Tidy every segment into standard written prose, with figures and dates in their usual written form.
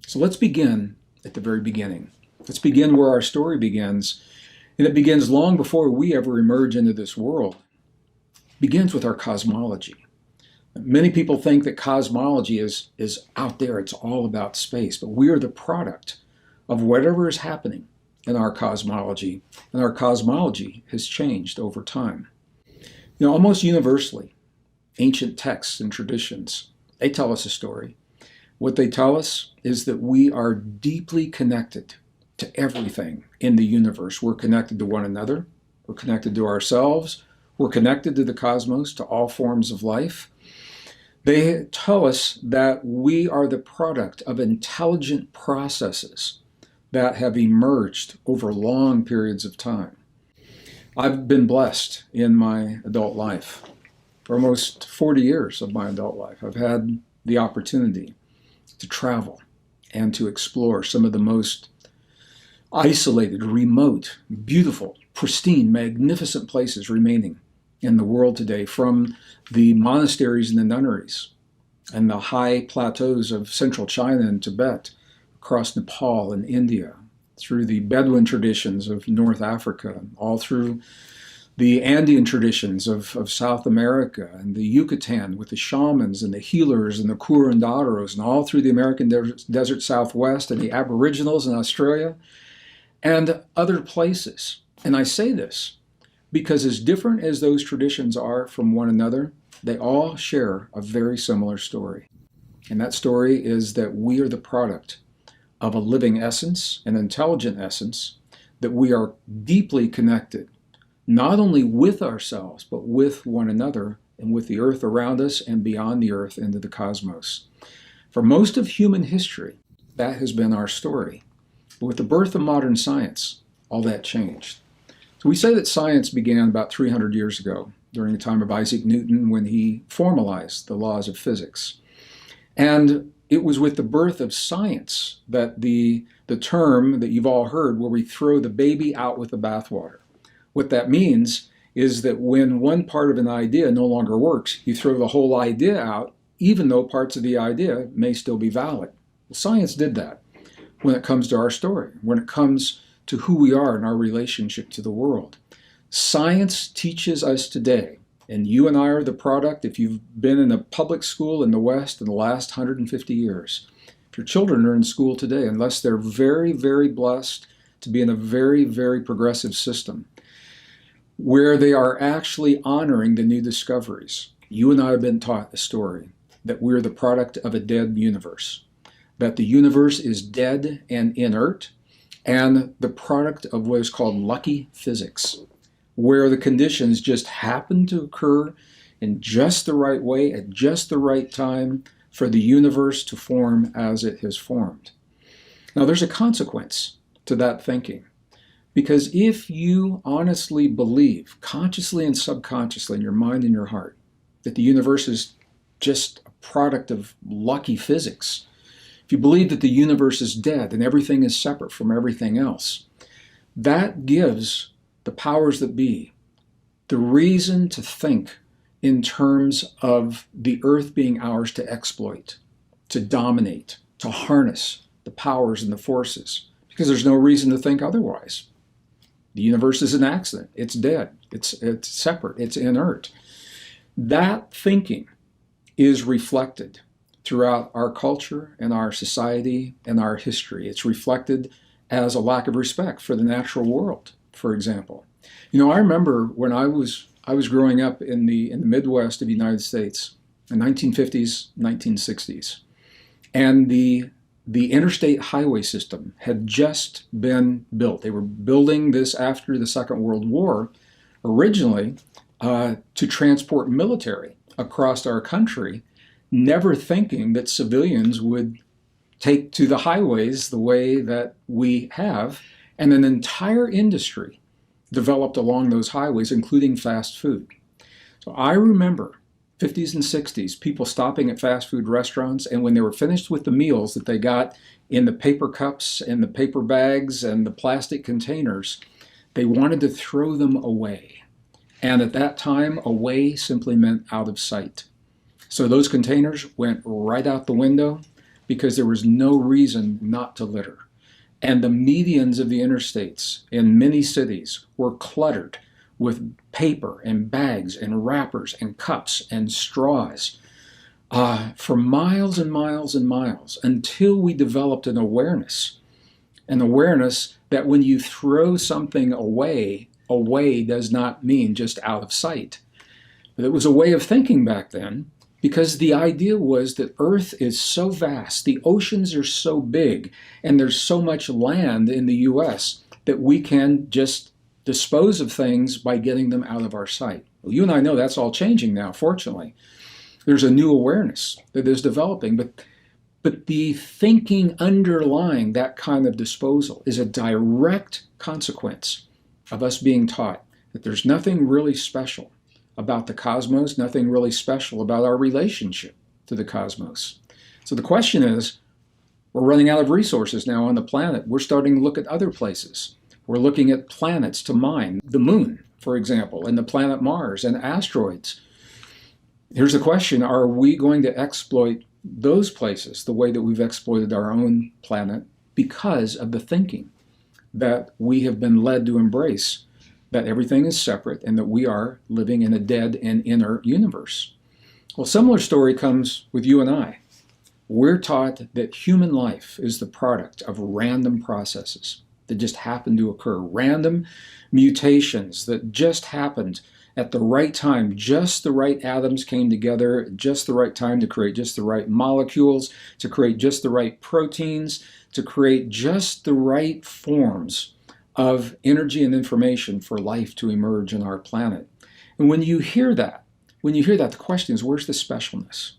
So let's begin at the very beginning. Let's begin where our story begins, and it begins long before we ever emerge into this world. It begins with our cosmology. Many people think that cosmology is out there, it's all about space, but we are the product of whatever is happening in our cosmology, and our cosmology has changed over time. Almost universally, ancient texts and traditions, they tell us a story. What they tell us is that we are deeply connected to everything in the universe. We're connected to one another, we're connected to ourselves, we're connected to the cosmos, to all forms of life. They tell us that we are the product of intelligent processes that have emerged over long periods of time. I've been blessed in my adult life. For almost 40 years of my adult life, I've had the opportunity to travel and to explore some of the most isolated, remote, beautiful, pristine, magnificent places remaining in the world today, from the monasteries and the nunneries and the high plateaus of central China and Tibet, across Nepal and India, through the Bedouin traditions of North Africa, all through the Andean traditions of South America, and the Yucatan with the shamans and the healers and the curanderos, and all through the American desert Southwest and the Aboriginals in Australia and other places. And I say this because, as different as those traditions are from one another, they all share a very similar story. And that story is that we are the product of a living essence, an intelligent essence, that we are deeply connected, not only with ourselves, but with one another and with the earth around us and beyond the earth into the cosmos. For most of human history, that has been our story. But with the birth of modern science, all that changed. So we say that science began about 300 years ago, during the time of Isaac Newton, when he formalized the laws of physics. And it was with the birth of science that the term that you've all heard, where we throw the baby out with the bathwater. What that means is that when one part of an idea no longer works, you throw the whole idea out, even though parts of the idea may still be valid. Well, science did that when it comes to our story, when it comes to who we are in our relationship to the world. Science teaches us today, and you and I are the product, if you've been in a public school in the West in the last 150 years, if your children are in school today, unless they're very, very blessed to be in a very, very progressive system, where they are actually honoring the new discoveries. You and I have been taught the story that we're the product of a dead universe, that the universe is dead and inert, and the product of what is called lucky physics, where the conditions just happen to occur in just the right way at just the right time for the universe to form as it has formed. Now, there's a consequence to that thinking. Because if you honestly believe, consciously and subconsciously in your mind and your heart, that the universe is just a product of lucky physics, if you believe that the universe is dead and everything is separate from everything else, that gives the powers that be the reason to think in terms of the earth being ours to exploit, to dominate, to harness the powers and the forces, because there's no reason to think otherwise. The universe is an accident. It's dead. It's separate. It's inert. That thinking is reflected throughout our culture and our society and our history. It's reflected as a lack of respect for the natural world, for example. I remember when I was growing up in the Midwest of the United States in 1950s, 1960s, and the interstate highway system had just been built. They were building this after the Second World War, originally to transport military across our country, never thinking that civilians would take to the highways the way that we have, and an entire industry developed along those highways, including fast food. So I remember 50s and 60s, people stopping at fast food restaurants, and when they were finished with the meals that they got in the paper cups and the paper bags and the plastic containers, they wanted to throw them away. And at that time, away simply meant out of sight. So those containers went right out the window. because there was no reason not to litter. And the medians of the interstates in many cities were cluttered with paper and bags and wrappers and cups and straws for miles and miles and miles, until we developed an awareness that when you throw something away, away does not mean just out of sight. But it was a way of thinking back then, because the idea was that Earth is so vast, the oceans are so big, and there's so much land in the US that we can just dispose of things by getting them out of our sight. Well, you and I know that's all changing now, fortunately. There's a new awareness that is developing, but the thinking underlying that kind of disposal is a direct consequence of us being taught that there's nothing really special about the cosmos, nothing really special about our relationship to the cosmos. So the question is, we're running out of resources now on the planet. We're starting to look at other places. We're looking at planets to mine, the moon, for example, and the planet Mars and asteroids. Here's the question, are we going to exploit those places the way that we've exploited our own planet because of the thinking that we have been led to embrace, that everything is separate and that we are living in a dead and inert universe? Well, similar story comes with you and I. We're taught that human life is the product of random processes that just happen to occur, random mutations that just happened at the right time. Just the right atoms came together at just the right time to create just the right molecules, to create just the right proteins, to create just the right forms of energy and information for life to emerge on our planet. And when you hear that, the question is, where's the specialness?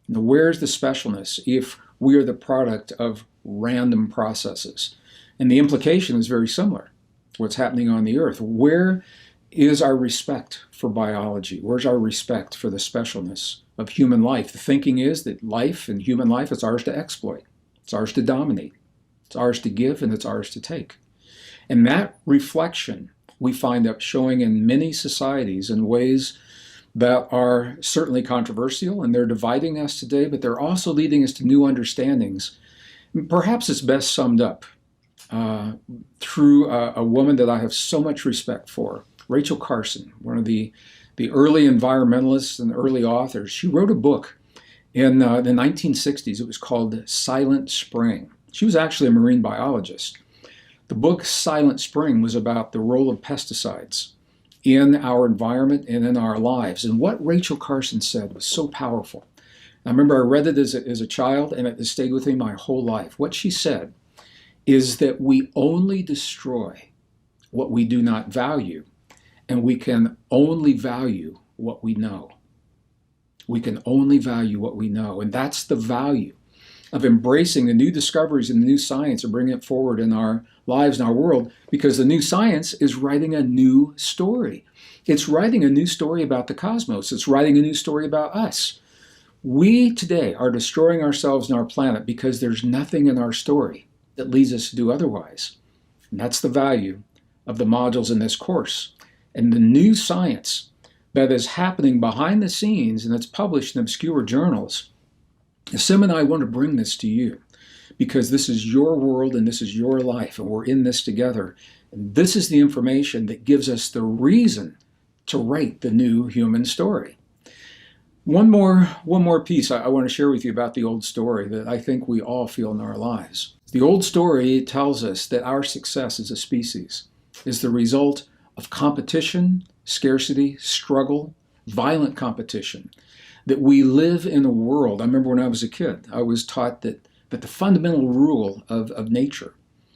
Where's the specialness if we are the product of random processes? And the implication is very similar to what's happening on the Earth. Where is our respect for biology? Where's our respect for the specialness of human life? The thinking is that life and human life is ours to exploit. It's ours to dominate. It's ours to give, and it's ours to take. And that reflection we find up showing in many societies in ways that are certainly controversial, and they're dividing us today, but they're also leading us to new understandings. Perhaps it's best summed up through a woman that I have so much respect for, Rachel Carson, one of the early environmentalists and early authors. She wrote a book in the 1960s. It was called Silent Spring. She was actually a marine biologist. The book Silent Spring was about the role of pesticides in our environment and in our lives. And what Rachel Carson said was so powerful. I remember I read it as a child, and it has stayed with me my whole life. What she said is that we only destroy what we do not value, and we can only value what we know. We can only value what we know, and that's the value of embracing the new discoveries and the new science and bringing it forward in our lives and our world, because the new science is writing a new story. It's writing a new story about the cosmos. It's writing a new story about us. We today are destroying ourselves and our planet because there's nothing in our story that leads us to do otherwise. And that's the value of the modules in this course. And the new science that is happening behind the scenes and that's published in obscure journals, Sim and I want to bring this to you because this is your world and this is your life, and we're in this together. And this is the information that gives us the reason to write the new human story. One more piece I want to share with you about the old story that I think we all feel in our lives. The old story tells us that our success as a species is the result of competition, scarcity, struggle, violent competition. That we live in a world. I remember when I was a kid, I was taught that the fundamental rule of nature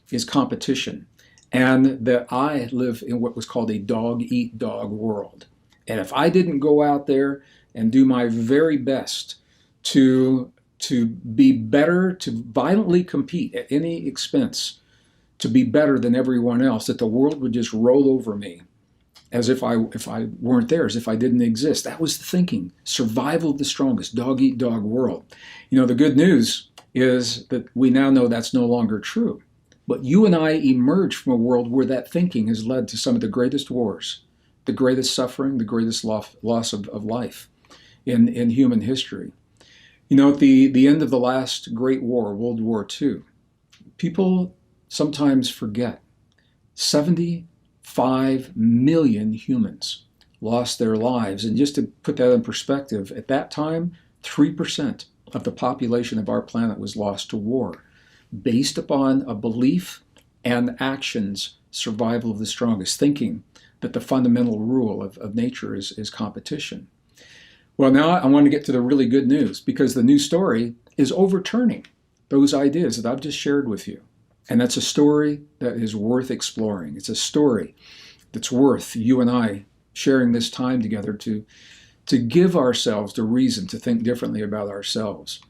is competition, and that I live in what was called a dog-eat-dog world. And if I didn't go out there and do my very best to be better, to violently compete at any expense, to be better than everyone else, that the world would just roll over me as if I weren't there, as if I didn't exist. That was the thinking. Survival of the strongest, dog-eat-dog world. You know, the good news is that we now know that's no longer true. But you and I emerge from a world where that thinking has led to some of the greatest wars, the greatest suffering, the greatest loss of life in human history. You know, at the end of the last Great War, World War II, people sometimes forget 75 million humans lost their lives. And just to put that in perspective, at that time, 3% of the population of our planet was lost to war, based upon a belief and actions, survival of the strongest, thinking that the fundamental rule of nature is competition. Well, now I want to get to the really good news, because the new story is overturning those ideas that I've just shared with you. And that's a story that is worth exploring. It's a story that's worth you and I sharing this time together to give ourselves the reason to think differently about ourselves.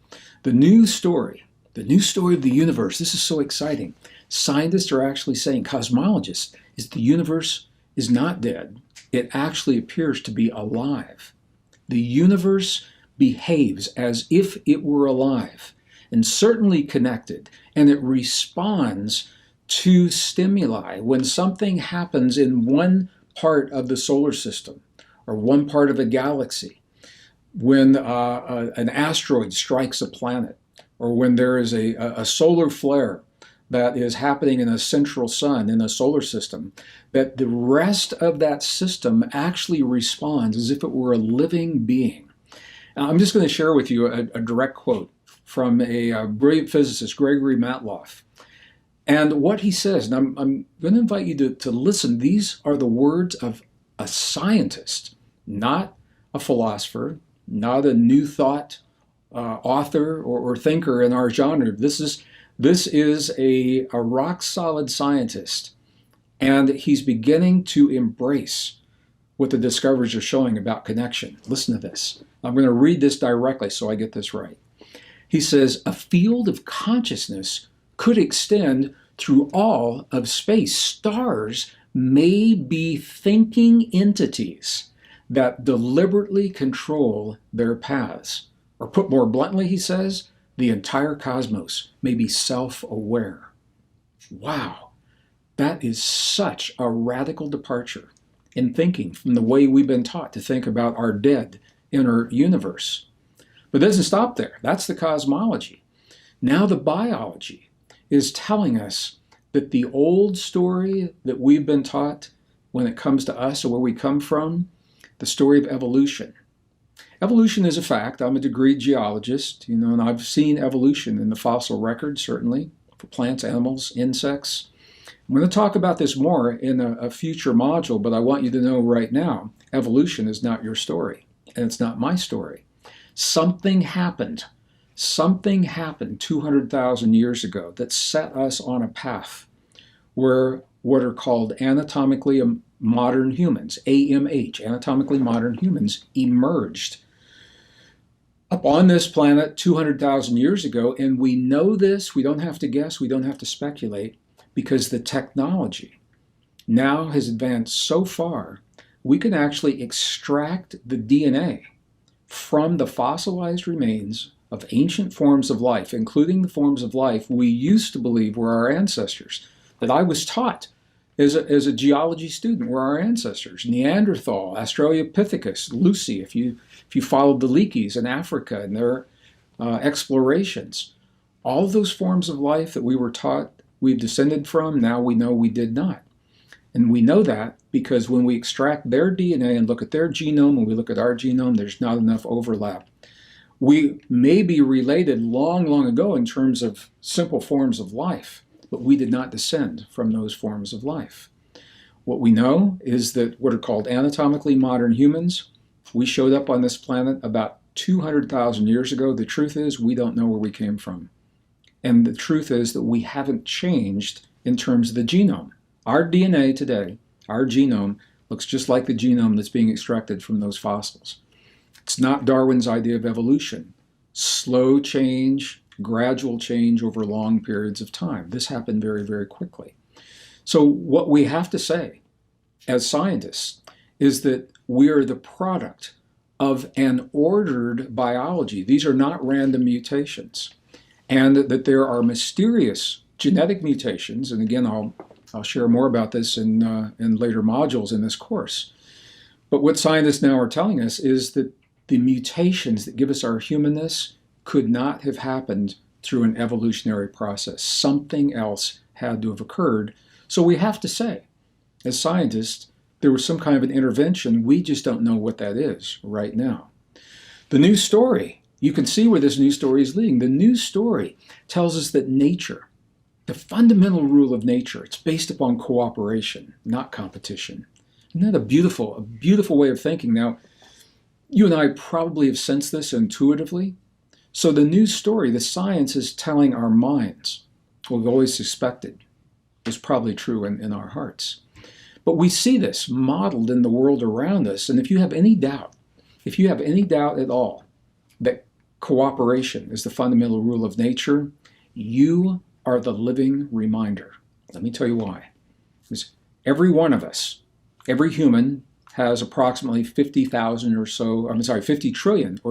The new story of the universe, this is so exciting. Scientists are actually saying, cosmologists, is the universe is not dead. It actually appears to be alive. The universe behaves as if it were alive and certainly connected, and it responds to stimuli. When something happens in one part of the solar system or one part of a galaxy, when an asteroid strikes a planet, or when there is a solar flare that is happening in a central sun in a solar system, that the rest of that system actually responds as if it were a living being. Now, I'm just going to share with you a direct quote from a brilliant physicist, Gregory Matloff. And what he says, and I'm going to invite you to listen. These are the words of a scientist, not a philosopher, not a new thought author or thinker in our genre. This is a rock solid scientist, and he's beginning to embrace what the discoveries are showing about connection. Listen to this. I'm going to read this directly so I get this right. He says, a field of consciousness could extend through all of space. Stars may be thinking entities that deliberately control their paths. Or put more bluntly, he says, the entire cosmos may be self-aware. Wow, that is such a radical departure in thinking from the way we've been taught to think about our dead inner universe. But it doesn't stop there. That's the cosmology. Now the biology is telling us that the old story that we've been taught when it comes to us or where we come from, the story of evolution. Evolution is a fact. I'm a degreed geologist, and I've seen evolution in the fossil record, certainly, for plants, animals, insects. I'm going to talk about this more in a future module, but I want you to know right now, evolution is not your story, and it's not my story. Something happened 200,000 years ago that set us on a path where what are called anatomically modern humans, AMH, anatomically modern humans, emerged upon this planet 200,000 years ago. And we know this, we don't have to guess, we don't have to speculate, because the technology now has advanced so far, we can actually extract the DNA from the fossilized remains of ancient forms of life, including the forms of life we used to believe were our ancestors, that I was taught as a geology student were our ancestors. Neanderthal, Australopithecus, Lucy, if you followed the Leakeys in Africa and their explorations. All of those forms of life that we were taught we've descended from, now we know we did not. And we know that because when we extract their DNA and look at their genome, when we look at our genome, there's not enough overlap. We may be related long, long ago in terms of simple forms of life, but we did not descend from those forms of life. What we know is that what are called anatomically modern humans, we showed up on this planet about 200,000 years ago. The truth is we don't know where we came from. And the truth is that we haven't changed in terms of the genome. Our DNA today, our genome, looks just like the genome that's being extracted from those fossils. It's not Darwin's idea of evolution. Slow change, gradual change over long periods of time. This happened very, very quickly. So what we have to say as scientists is that we are the product of an ordered biology. These are not random mutations. And that there are mysterious genetic mutations, and again, I'll share more about this in later modules in this course. But what scientists now are telling us is that the mutations that give us our humanness could not have happened through an evolutionary process. Something else had to have occurred. So we have to say, as scientists, there was some kind of an intervention. We just don't know what that is right now. The news story, you can see where this news story is leading. The news story tells us that nature, the fundamental rule of nature, it's based upon cooperation, not competition. Isn't that a beautiful way of thinking? Now, you and I probably have sensed this intuitively. So the news story, the science is telling our minds what we've always suspected is probably true in our hearts. But we see this modeled in the world around us. And if you have any doubt at all that cooperation is the fundamental rule of nature, you are the living reminder. Let me tell you why. Because every one of us, every human, has approximately 50 trillion or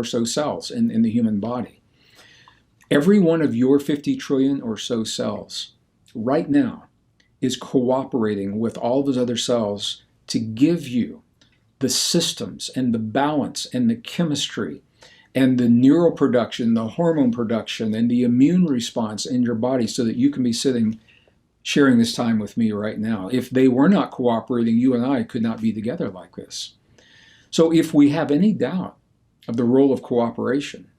so cells in the human body. Every one of your 50 trillion or so cells right now is cooperating with all those other cells to give you the systems and the balance and the chemistry and the neural production, the hormone production, and the immune response in your body so that you can be sitting sharing this time with me right now. If they were not cooperating, you and I could not be together like this. So if we have any doubt of the role of cooperation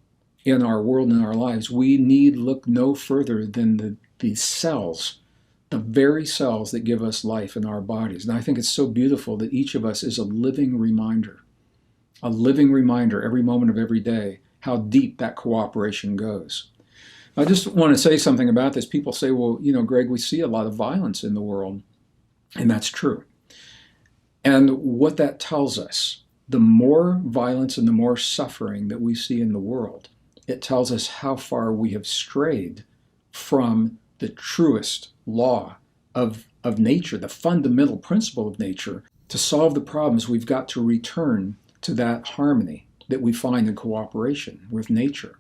in our world and our lives, we need look no further than the cells, the very cells that give us life in our bodies. And I think it's so beautiful that each of us is a living reminder every moment of every day, how deep that cooperation goes. I just want to say something about this. People say, well, Greg, we see a lot of violence in the world, and that's true. And what that tells us, the more violence and the more suffering that we see in the world, it tells us how far we have strayed from the truest law of nature, the fundamental principle of nature. To solve the problems, we've got to return to that harmony that we find in cooperation with nature.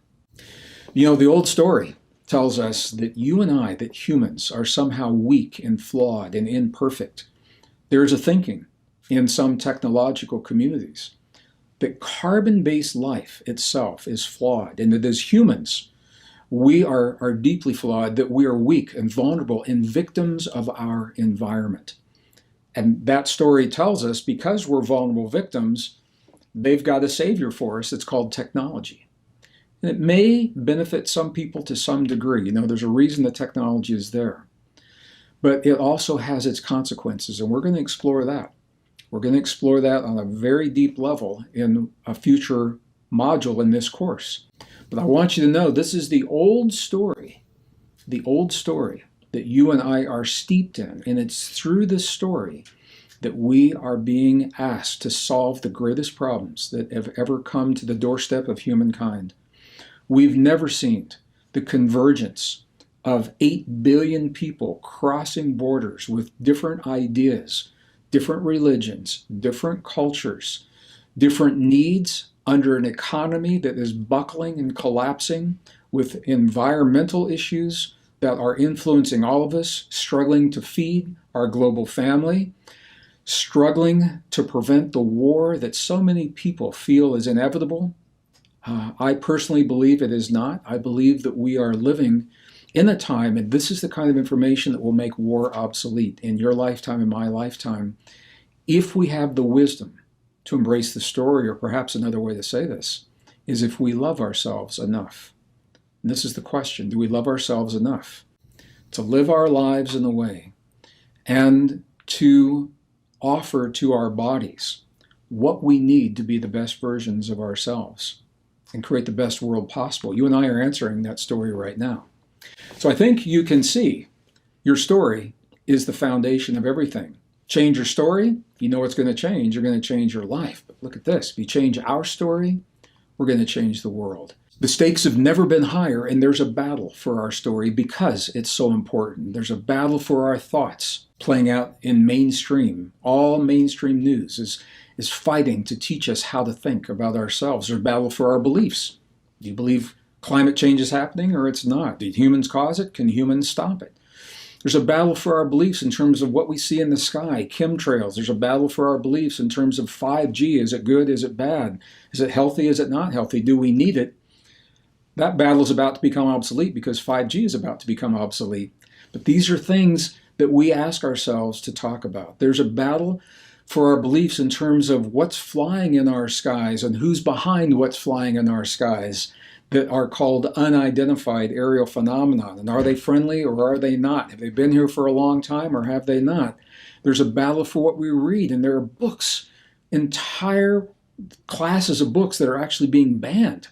The old story tells us that you and I, that humans, are somehow weak and flawed and imperfect. There is a thinking in some technological communities that carbon-based life itself is flawed, and that as humans, we are deeply flawed, that we are weak and vulnerable and victims of our environment. And that story tells us because we're vulnerable victims, they've got a savior for us. It's called technology. And it may benefit some people to some degree. There's a reason the technology is there. But it also has its consequences, and we're going to explore that. We're going to explore that on a very deep level in a future module in this course. But I want you to know this is the old story that you and I are steeped in. And it's through this story that we are being asked to solve the greatest problems that have ever come to the doorstep of humankind. We've never seen the convergence of 8 billion people crossing borders with different ideas, different religions, different cultures, different needs under an economy that is buckling and collapsing, with environmental issues that are influencing all of us, struggling to feed our global family, struggling to prevent the war that so many people feel is inevitable. I personally believe it is not. I believe that we are living in a time, and this is the kind of information that will make war obsolete in your lifetime and my lifetime, if we have the wisdom to embrace the story, or perhaps another way to say this, is if we love ourselves enough. And this is the question: do we love ourselves enough to live our lives in a way and to offer to our bodies what we need to be the best versions of ourselves and create the best world possible? You and I are answering that story right now. So I think you can see your story is the foundation of everything. Change your story, you know what's going to change. You're going to change your life. But look at this. If you change our story, we're going to change the world. The stakes have never been higher, and there's a battle for our story because it's so important. There's a battle for our thoughts playing out in mainstream. All mainstream news is fighting to teach us how to think about ourselves. There's a battle for our beliefs. Do you believe climate change is happening or it's not? Did humans cause it? Can humans stop it? There's a battle for our beliefs in terms of what we see in the sky, chemtrails. There's a battle for our beliefs in terms of 5G. Is it good? Is it bad? Is it healthy? Is it not healthy? Do we need it? That battle is about to become obsolete because 5G is about to become obsolete. But these are things that we ask ourselves to talk about. There's a battle for our beliefs in terms of what's flying in our skies and who's behind what's flying in our skies that are called unidentified aerial phenomenon. And are they friendly or are they not? Have they been here for a long time or have they not? There's a battle for what we read, and there are books, entire classes of books that are actually being banned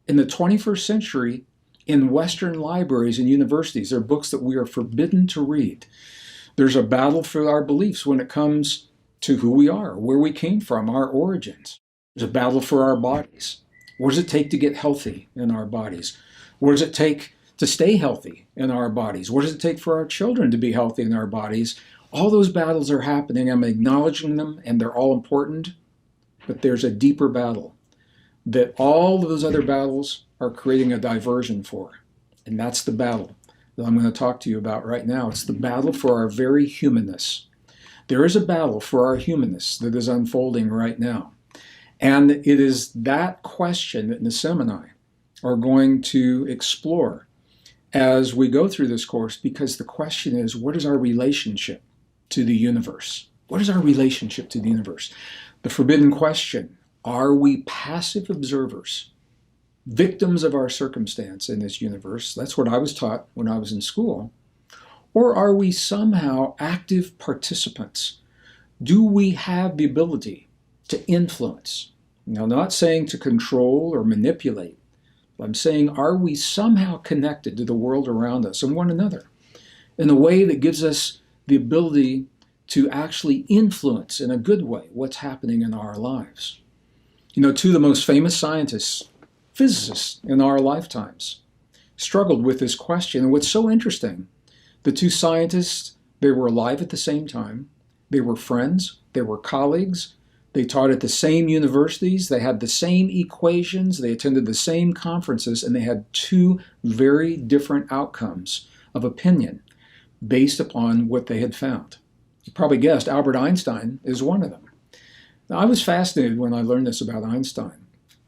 in the 21st century in Western libraries and universities. There are books that we are forbidden to read. There's a battle for our beliefs when it comes to who we are, where we came from, our origins. There's a battle for our bodies. What does it take to get healthy in our bodies? What does it take to stay healthy in our bodies? What does it take for our children to be healthy in our bodies? All those battles are happening. I'm acknowledging them, and they're all important, but there's a deeper battle that all of those other battles are creating a diversion for. And that's the battle that I'm going to talk to you about right now. It's the battle for our very humanness. There is a battle for our humanness that is unfolding right now. And it is that question that Nassim and I are going to explore as we go through this course, because the question is, what is our relationship to the universe? What is our relationship to the universe? The forbidden question, are we passive observers, victims of our circumstance in this universe? That's what I was taught when I was in school. Or are we somehow active participants? Do we have the ability to influence? Now, I'm not saying to control or manipulate. I'm saying, are we somehow connected to the world around us and one another in a way that gives us the ability to actually influence in a good way what's happening in our lives? You know, two of the most famous scientists, physicists in our lifetimes, struggled with this question. And what's so interesting, the two scientists, they were alive at the same time. They were friends. They were colleagues. They taught at the same universities. They had the same equations. They attended the same conferences, and they had two very different outcomes of opinion based upon what they had found. You probably guessed Albert Einstein is one of them. Now, I was fascinated when I learned this about Einstein.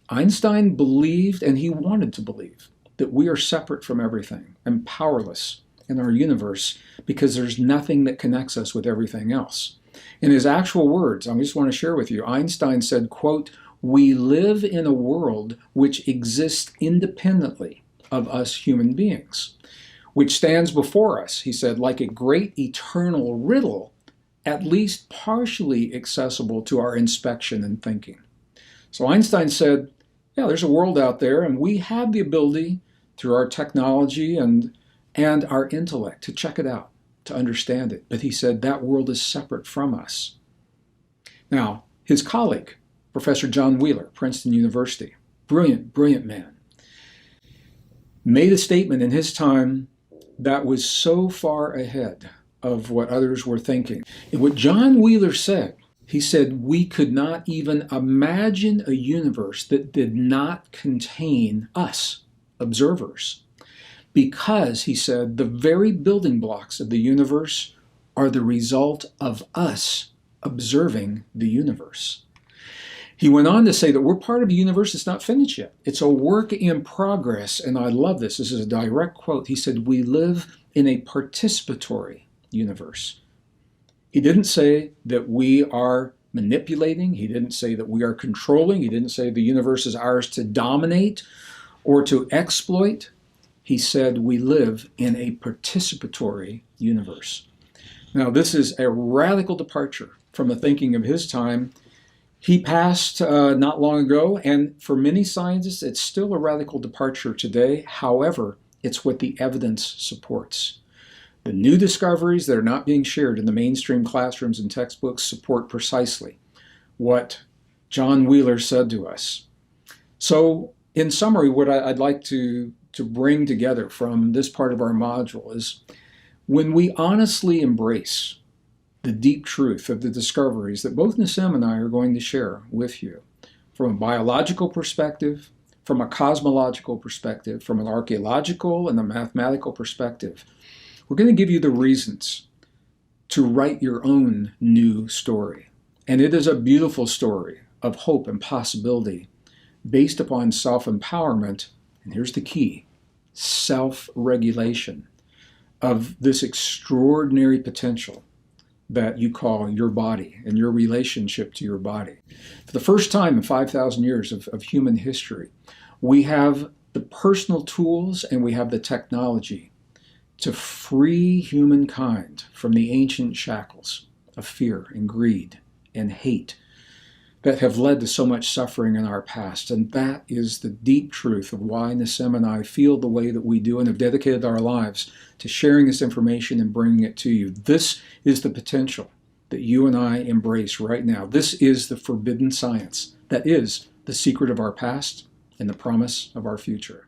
Einstein believed, and he wanted to believe, that we are separate from everything and powerless in our universe because there's nothing that connects us with everything else. In his actual words, I just want to share with you, Einstein said, quote, "We live in a world which exists independently of us human beings, which stands before us," he said, "like a great eternal riddle, at least partially accessible to our inspection and thinking." So Einstein said, yeah, there's a world out there, and we have the ability through our technology and our intellect to check it out, to understand it. But he said that world is separate from us. Now, his colleague, Professor John Wheeler, Princeton University, brilliant, brilliant man, made a statement in his time that was so far ahead of what others were thinking. And what John Wheeler said, he said, we could not even imagine a universe that did not contain us, observers. Because, he said, the very building blocks of the universe are the result of us observing the universe. He went on to say that we're part of a universe that's not finished yet. It's a work in progress, and I love this. This is a direct quote. He said, we live in a participatory universe. He didn't say that we are manipulating. He didn't say that we are controlling. He didn't say the universe is ours to dominate or to exploit. He said we live in a participatory universe. Now, this is a radical departure from the thinking of his time. He passed not long ago, and for many scientists, it's still a radical departure today. However, it's what the evidence supports. The new discoveries that are not being shared in the mainstream classrooms and textbooks support precisely what John Wheeler said to us. So, in summary, what I'd like to bring together from this part of our module is when we honestly embrace the deep truth of the discoveries that both Nassim and I are going to share with you from a biological perspective, from a cosmological perspective, from an archaeological and a mathematical perspective, we're going to give you the reasons to write your own new story. And it is a beautiful story of hope and possibility based upon self-empowerment And here's the key: self-regulation of this extraordinary potential that you call your body and your relationship to your body. For the first time in 5,000 years of human history, we have the personal tools and we have the technology to free humankind from the ancient shackles of fear and greed and hate that have led to so much suffering in our past. And that is the deep truth of why Nassim and I feel the way that we do and have dedicated our lives to sharing this information and bringing it to you. This is the potential that you and I embrace right now. This is the forbidden science that is the secret of our past and the promise of our future.